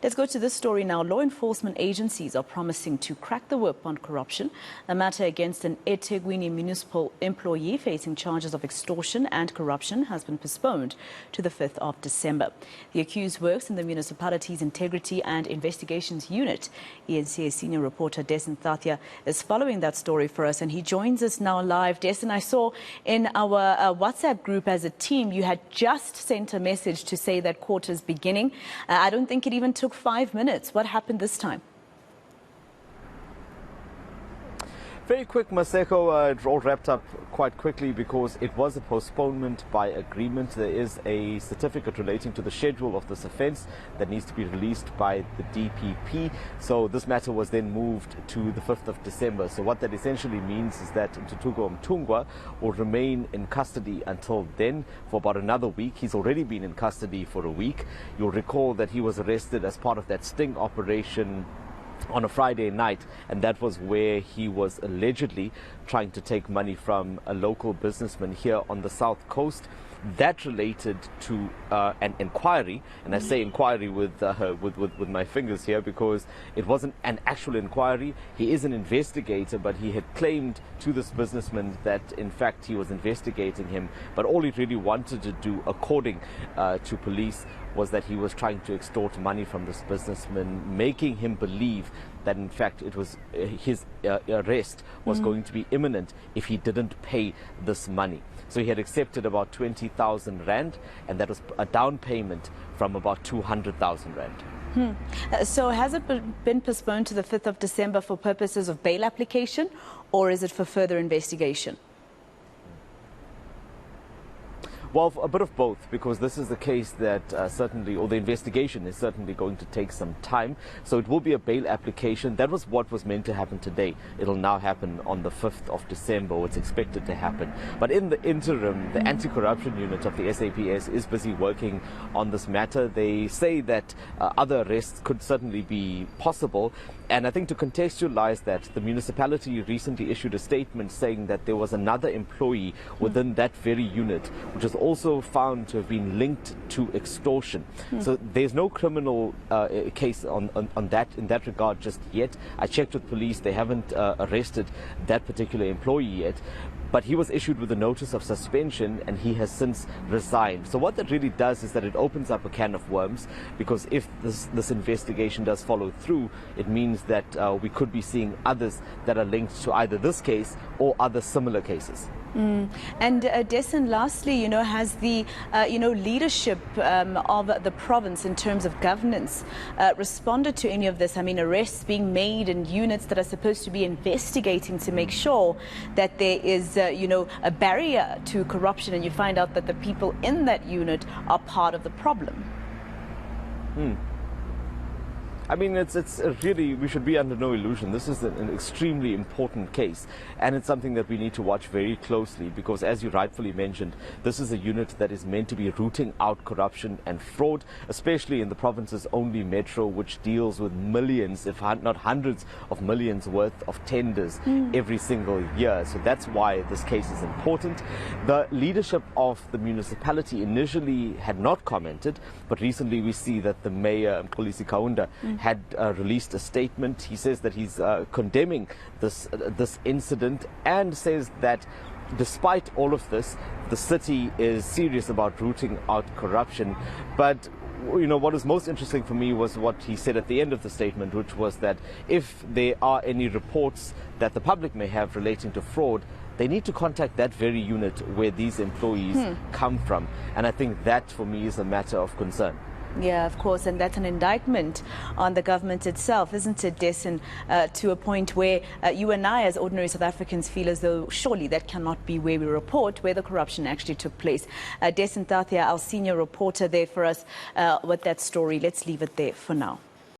Let's go to this story now. Law enforcement agencies are promising to crack the whip on corruption. A matter against an eThekwini municipal employee facing charges of extortion and corruption has been postponed to the 5th of December. The accused works in the municipality's Integrity and Investigations Unit. eNCA senior reporter Dasen Thathiah is following that story for us, and he joins us now live. Dasen, I saw in our WhatsApp group as a team, you had just sent a message to say that court is beginning. I don't think it even took 5 minutes. What happened this time? Very quick, Maseko. It all wrapped up quite quickly because it was a postponement by agreement. There is a certificate relating to the schedule of this offence that needs to be released by the DPP. So this matter was then moved to the 5th of December. So what that essentially means is that Mtutuko Mtungwa will remain in custody until then for about another week. He's already been in custody for a week. You'll recall that he was arrested as part of that sting operation on a Friday night, and that was where he was allegedly trying to take money from a local businessman here on the south coast. That related to an inquiry, and I say inquiry with my fingers here because it wasn't an actual inquiry. He is an investigator, but he had claimed to this businessman that in fact he was investigating him, but all he really wanted to do, according to police, was that he was trying to extort money from this businessman, making him believe that in fact it was his arrest was going to be imminent if he didn't pay this money. So he had accepted about 20,000 rand, and that was a down payment from about 200,000 rand. So has it been postponed to the 5th of December for purposes of bail application, or is it for further investigation? Well, a bit of both, because this is the case that certainly, or the investigation is certainly going to take some time. So it will be a bail application. That was what was meant to happen today. It'll now happen on the 5th of December, or it's expected to happen. But in the interim, the anti-corruption unit of the SAPS is busy working on this matter. They say that other arrests could certainly be possible. And I think to contextualize that, the municipality recently issued a statement saying that there was another employee within that very unit, which was also found to have been linked to extortion. So there's no criminal case on that in that regard just yet. I checked with police; they haven't arrested that particular employee yet. But he was issued with a notice of suspension, and he has since resigned. So what that really does is that it opens up a can of worms, because if this investigation does follow through, it means that we could be seeing others that are linked to either this case or other similar cases. And Dasen, lastly, has the leadership of the province in terms of governance responded to any of this? I mean, arrests being made in units that are supposed to be investigating to make sure that there is a barrier to corruption, and you find out that the people in that unit are part of the problem. I mean, it's really, we should be under no illusion. This is an extremely important case, and it's something that we need to watch very closely, because as you rightfully mentioned, this is a unit that is meant to be rooting out corruption and fraud, especially in the province's only metro, which deals with millions, if not hundreds of millions worth of tenders every single year. So that's why this case is important. The leadership of the municipality initially had not commented, but recently we see that the mayor, Mxolisi Kaunda, had released a statement. He says that he's condemning this incident, and says that despite all of this, the city is serious about rooting out corruption. But what was most interesting for me was what he said at the end of the statement, which was that if there are any reports that the public may have relating to fraud, they need to contact that very unit where these employees come from. And I think that, for me, is a matter of concern. Yeah, of course, and that's an indictment on the government itself, isn't it, Dasen, to a point where you and I, as ordinary South Africans, feel as though surely that cannot be where we report where the corruption actually took place. Dasen Thathiah, our senior reporter, there for us with that story. Let's leave it there for now.